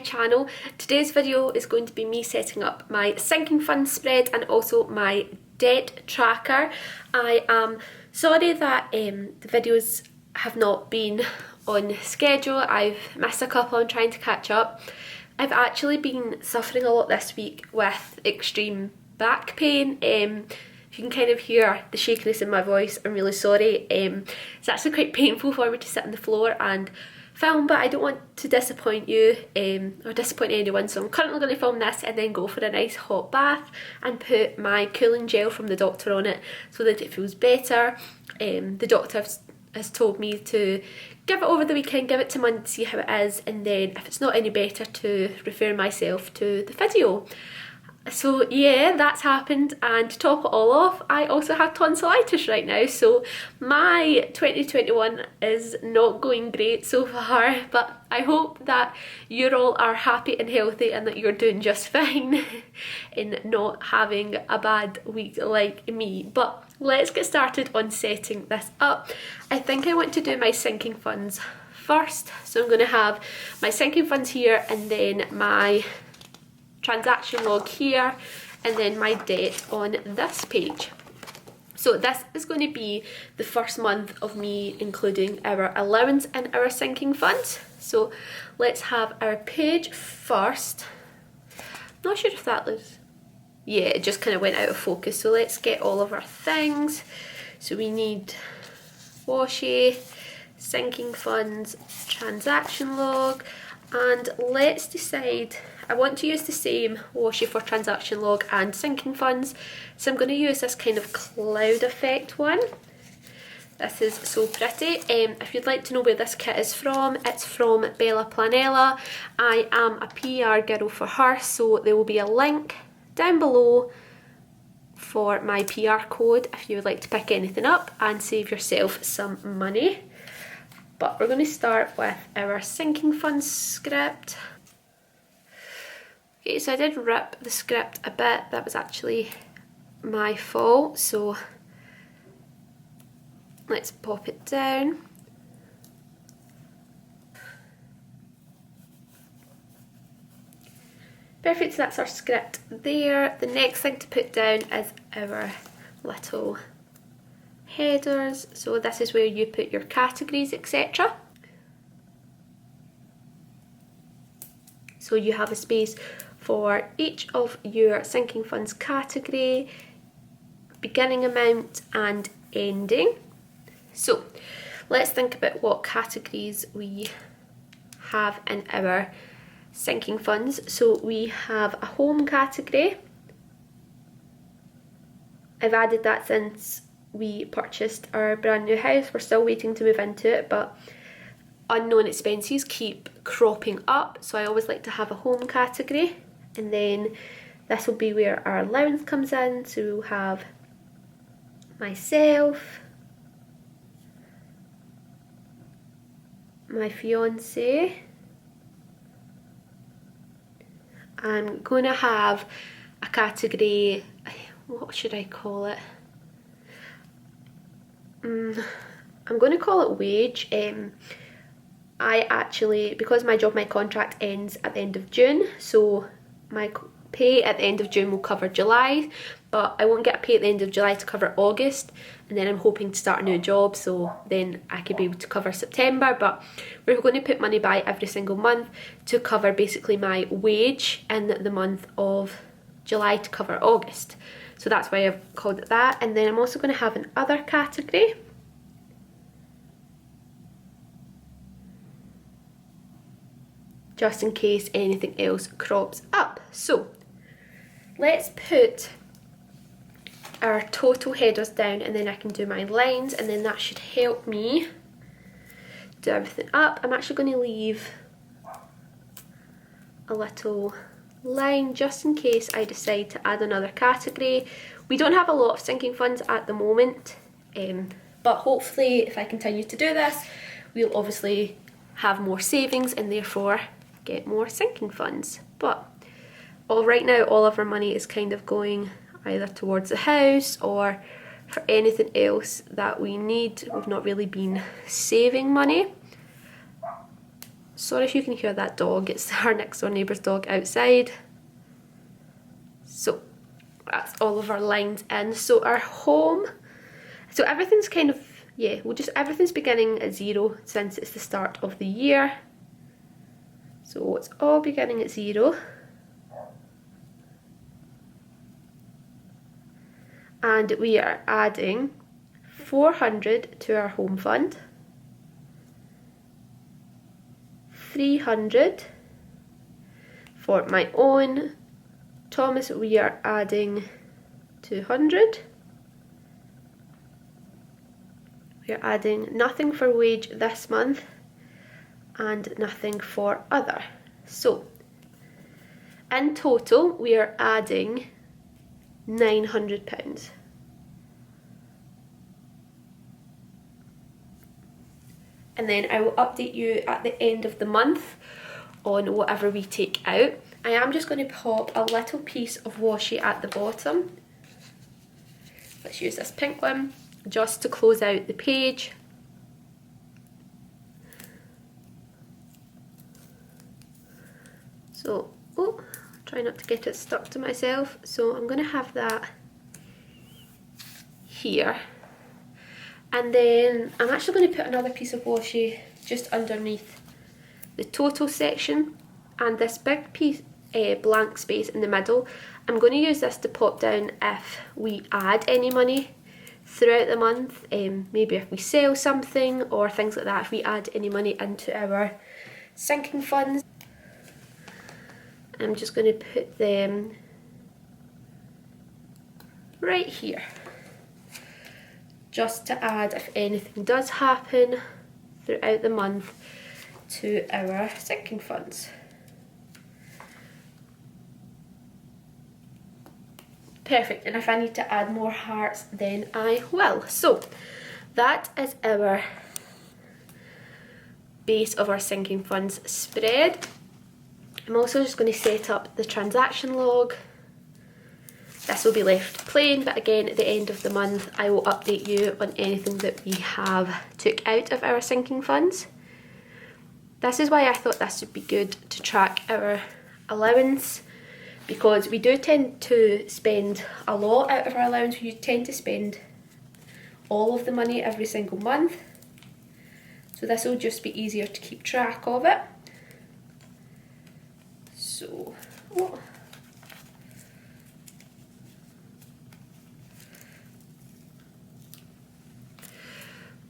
channel. Today's video is going to be me setting up my sinking fund spread and also my debt tracker. I am sorry that the videos have not been on schedule. I've missed a couple. I'm trying to catch up. I've actually been suffering a lot this week with extreme back pain. If you can kind of hear the shakiness in my voice, I'm really sorry. It's actually quite painful for me to sit on the floor and film, but I don't want to disappoint you or disappoint anyone, so I'm currently going to film this and then go for a nice hot bath and put my cooling gel from the doctor on it so that it feels better. The doctor has told me to give it over the weekend, give it to Monday to see how it is, and then if it's not any better to refer myself to the physio. So yeah, that's happened, and to top it all off, I also have tonsillitis right now, so my 2021 is not going great so far, but I hope that you all are happy and healthy and that you're doing just fine in not having a bad week like me. But let's get started on setting this up. I think I want to do my sinking funds first, so I'm going to have my sinking funds here and then my transaction log here and then my debt on this page. So this is going to be the first month of me including our allowance and our sinking funds. So let's have our page first. Not sure if that looks, yeah, it just kind of went out of focus. So let's get all of our things. So we need washi, sinking funds, transaction log, and let's decide. I want to use the same washi for transaction log and sinking funds, so I'm going to use this kind of cloud effect one. This is so pretty. If you'd like to know where this kit is from, it's from Bella Planella. I am a PR girl for her, so there will be a link down below for my PR code if you would like to pick anything up and save yourself some money. But we're going to start with our sinking funds script. Okay, so I did rip the script a bit. That was actually my fault. So let's pop it down. Perfect, so that's our script there. The next thing to put down is our little headers. So this is where you put your categories, etc. So you have a space for each of your sinking funds category, beginning amount and ending. So let's think about what categories we have in our sinking funds. So we have a home category. I've added that since we purchased our brand new house. We're still waiting to move into it, but unknown expenses keep cropping up, so I always like to have a home category. And then this will be where our allowance comes in, so we'll have myself, my fiance. I'm going to have a category, what should I call it? I'm going to call it wage. I actually, because my contract ends at the end of June, so my pay at the end of June will cover July, but I won't get a pay at the end of July to cover August, and then I'm hoping to start a new job, so then I could be able to cover September. But we're going to put money by every single month to cover basically my wage in the month of July to cover August. So that's why I've called it that. And then I'm also going to have an other category. Just in case anything else crops up. So let's put our total headers down and then I can do my lines, and then that should help me do everything up. I'm actually going to leave a little line just in case I decide to add another category. We don't have a lot of sinking funds at the moment, but hopefully if I continue to do this, we'll obviously have more savings and therefore get more sinking funds. But right now all of our money is kind of going either towards the house or for anything else that we need. We've not really been saving money. Sorry if you can hear that dog, it's our next door neighbour's dog outside. So that's all of our lines in. So our home, so everything's kind of, yeah, everything's beginning at 0 since it's the start of the year. So it's all beginning at 0. And we are adding 400 to our home fund, 300 for my own. Thomas, we are adding 200. We are adding nothing for wage this month and nothing for other. So in total we are adding £900. And then I will update you at the end of the month on whatever we take out. I am just going to pop a little piece of washi at the bottom. Let's use this pink one just to close out the page. So, oh, try not to get it stuck to myself. So I'm going to have that here. And then I'm actually going to put another piece of washi just underneath the total section, and this big piece, blank space in the middle, I'm going to use this to pop down if we add any money throughout the month, maybe if we sell something or things like that, if we add any money into our sinking funds. I'm just going to put them right here, just to add if anything does happen throughout the month to our sinking funds. Perfect, and if I need to add more hearts then I will. So that is our base of our sinking funds spread. I'm also just going to set up the transaction log. This will be left plain, but again at the end of the month I will update you on anything that we have took out of our sinking funds. This is why I thought this would be good to track our allowance, because we do tend to spend a lot out of our allowance. We tend to spend all of the money every single month, so this will just be easier to keep track of it. So, oh.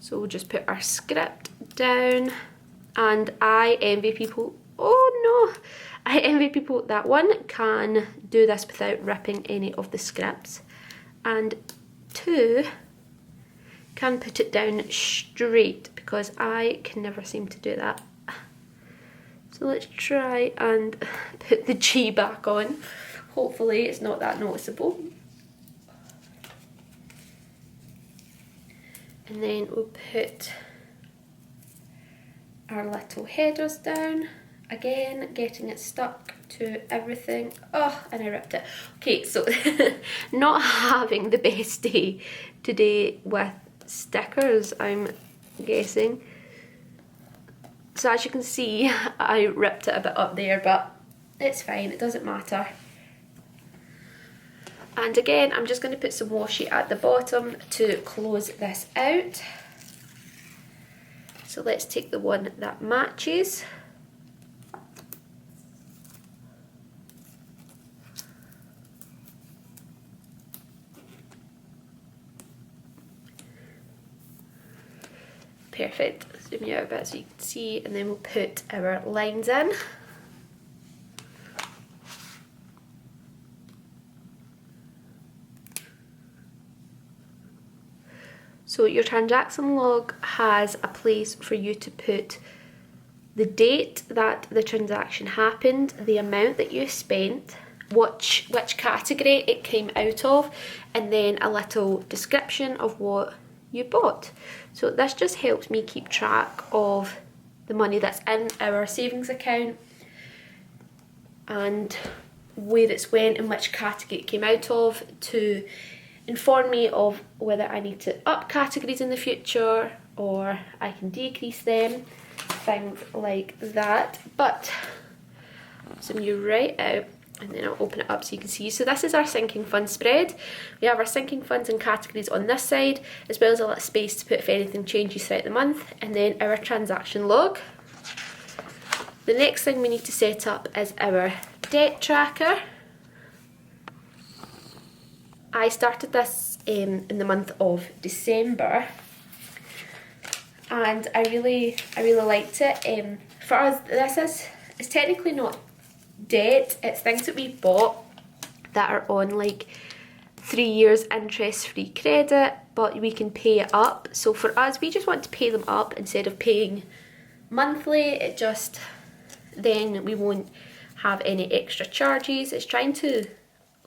So we'll just put our script down, and I envy people, oh no, I envy people that one can do this without ripping any of the scripts, and two can put it down straight, because I can never seem to do that. So let's try and put the G back on. Hopefully it's not that noticeable. And then we'll put our little headers down. Again, getting it stuck to everything. Oh, and I ripped it. Okay, so not having the best day today with stickers, I'm guessing. So as you can see, I ripped it a bit up there, but it's fine, it doesn't matter. And again, I'm just going to put some washi at the bottom to close this out. So let's take the one that matches. Perfect. Zoom you out a bit so you can see, and then we'll put our lines in. So your transaction log has a place for you to put the date that the transaction happened, the amount that you spent, which category it came out of, and then a little description of what you bought. So this just helps me keep track of the money that's in our savings account and where it's went and which category it came out of, to inform me of whether I need to up categories in the future or I can decrease them. things like that. But zoom you right out and then I'll open it up so you can see. So this is our sinking fund spread. We have our sinking funds and categories on this side, as well as a little space to put if anything changes throughout the month, and then our transaction log. The next thing we need to set up is our debt tracker. I started this in the month of December, and I really liked it. For us, it's technically not debt, it's things that we bought that are on like 3 years interest-free credit, but we can pay it up. So for us, we just want to pay them up instead of paying monthly. Then we won't have any extra charges. It's trying to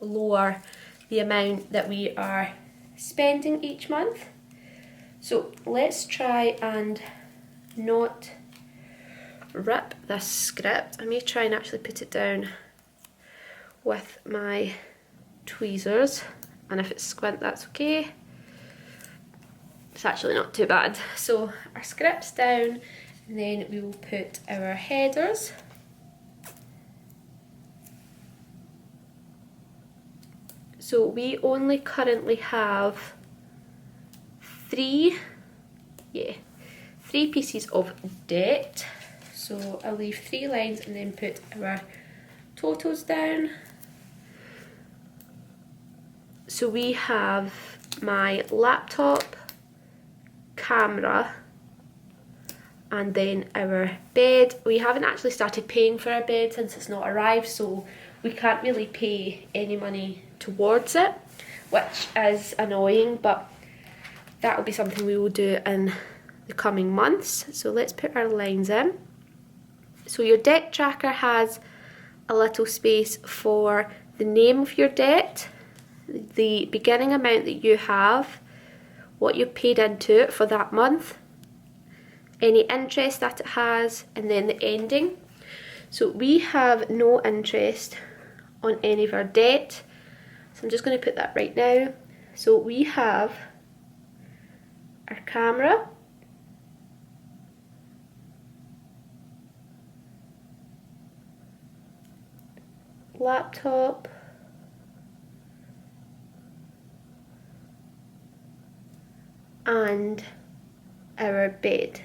lower the amount that we are spending each month. So let's try and not rip this script. I may try and actually put it down with my tweezers, and if it's squint, that's okay. It's actually not too bad. So our script's down, and then we will put our headers. So we only currently have three pieces of debt. So I'll leave 3 lines and then put our totals down. So we have my laptop, camera, and then our bed. We haven't actually started paying for our bed since it's not arrived, so we can't really pay any money towards it, which is annoying, but that will be something we will do in the coming months. So let's put our lines in. So your debt tracker has a little space for the name of your debt, the beginning amount that you have, what you paid into it for that month, any interest that it has, and then the ending. So we have no interest on any of our debt, so I'm just going to put that right now. So we have our camera, laptop, and our bed.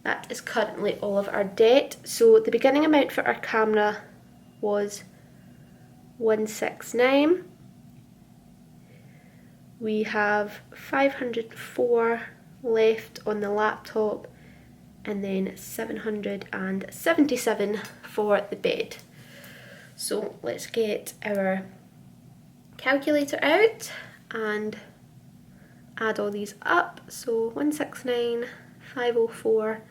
That is currently all of our debt. So the beginning amount for our camera was 169. We have 504 left on the laptop, and then 777 for the bed. So let's get our calculator out and add all these up. So 169, 504,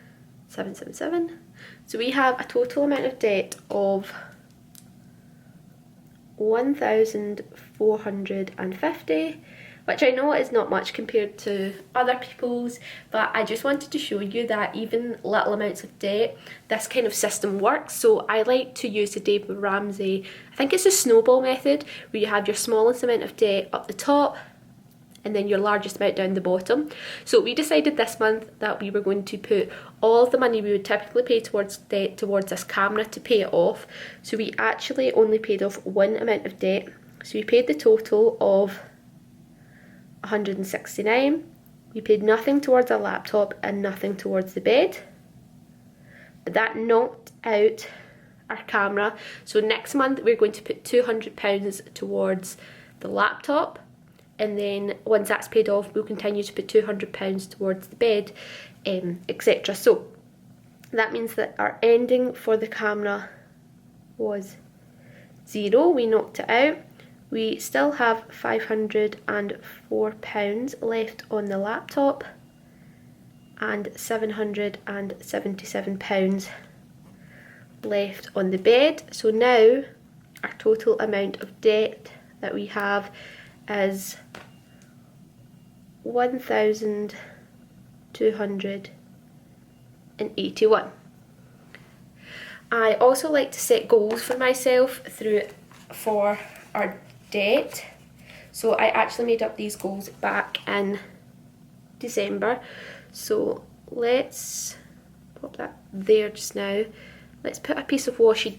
777. So we have a total amount of debt of 1,450, which I know is not much compared to other people's, but I just wanted to show you that even little amounts of debt, this kind of system works. So I like to use the Dave Ramsey, I think it's a snowball method, where you have your smallest amount of debt up the top and then your largest amount down the bottom. So we decided this month that we were going to put all of the money we would typically pay towards debt towards this camera to pay it off. So we actually only paid off one amount of debt. So we paid the total of 169. We paid nothing towards our laptop and nothing towards the bed, but that knocked out our camera. So next month we're going to put £200 towards the laptop, and then once that's paid off we'll continue to put £200 towards the bed, etc. So that means that our ending for the camera was 0. We knocked it out. We still have £504 left on the laptop and £777 left on the bed. So now our total amount of debt that we have is 1,281. I also like to set goals for myself for our debt. So I actually made up these goals back in December. So let's pop that there just now. Let's put a piece of washi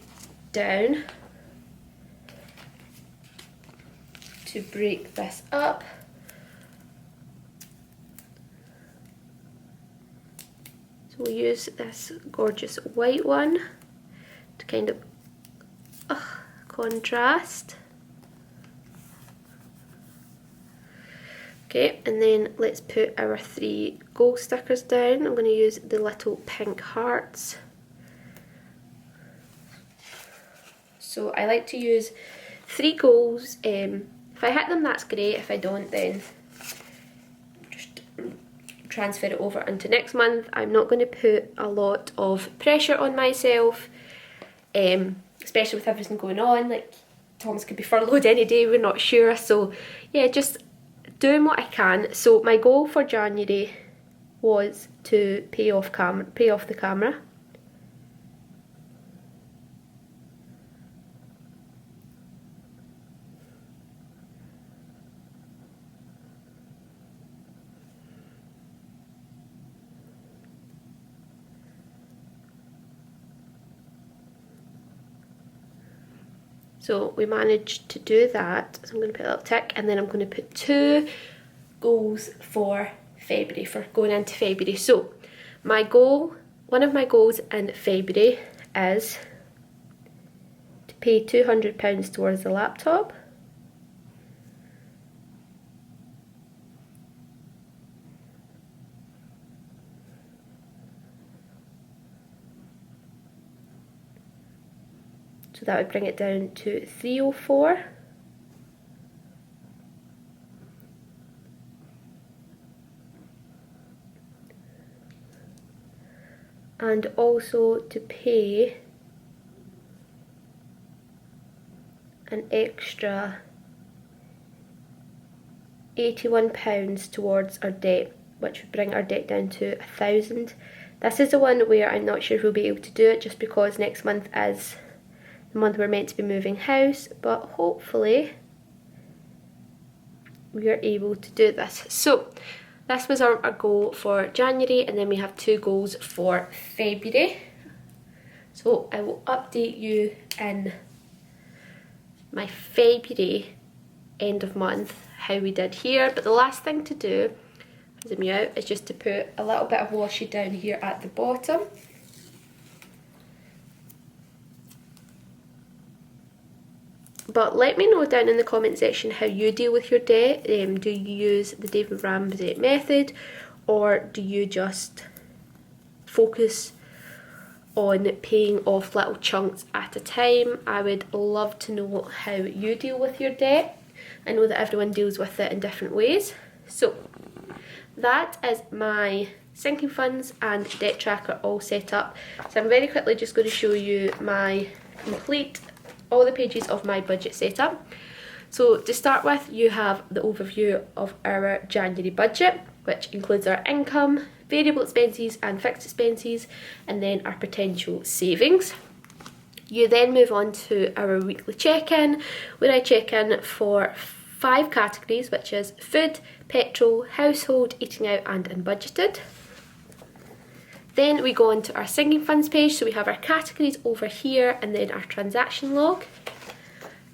down to break this up. So we'll use this gorgeous white one to kind of contrast. Okay, and then let's put our 3 gold stickers down. I'm going to use the little pink hearts. So I like to use 3 goals. If I hit them, that's great. If I don't, then just transfer it over into next month. I'm not going to put a lot of pressure on myself, especially with everything going on. Like, Thomas could be furloughed any day, we're not sure. So yeah, just doing what I can. So my goal for January was to pay off the camera. So we managed to do that. So I'm going to put a little tick, and then I'm going to put 2 goals for February, for going into February. So my goal, one of my goals in February is to pay £200 towards the laptop. So that would bring it down to 304. And also to pay an extra £81 towards our debt, which would bring our debt down to 1,000. This is the one where I'm not sure if we'll be able to do it, just because next month is the month we're meant to be moving house, but hopefully we are able to do this. So this was our goal for January, and then we have 2 goals for February. So I will update you in my February end of month how we did here. But the last thing to do, zoom you out, is just to put a little bit of washi down here at the bottom. But let me know down in the comment section how you deal with your debt. Do you use the David Ramsey method, or do you just focus on paying off little chunks at a time? I would love to know how you deal with your debt. I know that everyone deals with it in different ways. So that is my sinking funds and debt tracker all set up. So I'm very quickly just going to show you my all the pages of my budget setup. So to start with, you have the overview of our January budget, which includes our income, variable expenses and fixed expenses, and then our potential savings. You then move on to our weekly check-in, where I check in for 5 categories, which is food, petrol, household, eating out and unbudgeted. Then we go on to our sinking funds page, so we have our categories over here and then our transaction log.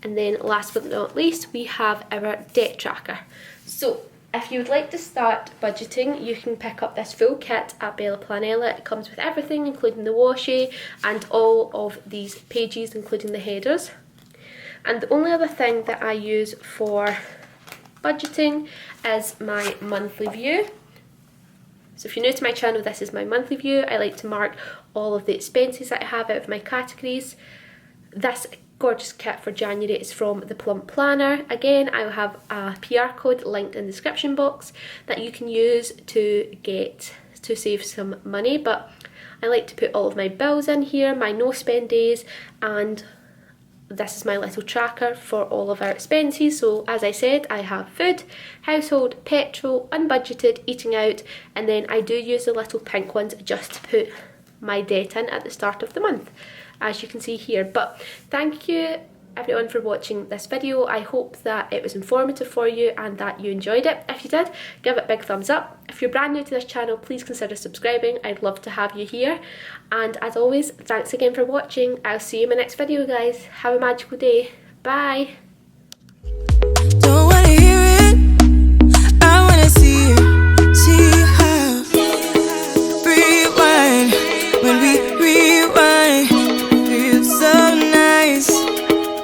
And then last but not least, we have our debt tracker. So if you would like to start budgeting, you can pick up this full kit at Bella Planella. It comes with everything, including the washi and all of these pages, including the headers. And the only other thing that I use for budgeting is my monthly view. So if you're new to my channel, this is my monthly view. I like to mark all of the expenses that I have out of my categories. This gorgeous kit for January is from the Plum Planner. Again, I will have a PR code linked in the description box that you can use to save some money. But I like to put all of my bills in here, my no spend days, and this is my little tracker for all of our expenses. So as I said, I have food, household, petrol, unbudgeted, eating out, and then I do use the little pink ones just to put my debt in at the start of the month, as you can see here. But thank you everyone for watching this video. I hope that it was informative for you and that you enjoyed it. If you did, give it a big thumbs up. If you're brand new to this channel, please consider subscribing. I'd love to have you here. And as always, thanks again for watching. I'll see you in my next video, guys. Have a magical day. Bye.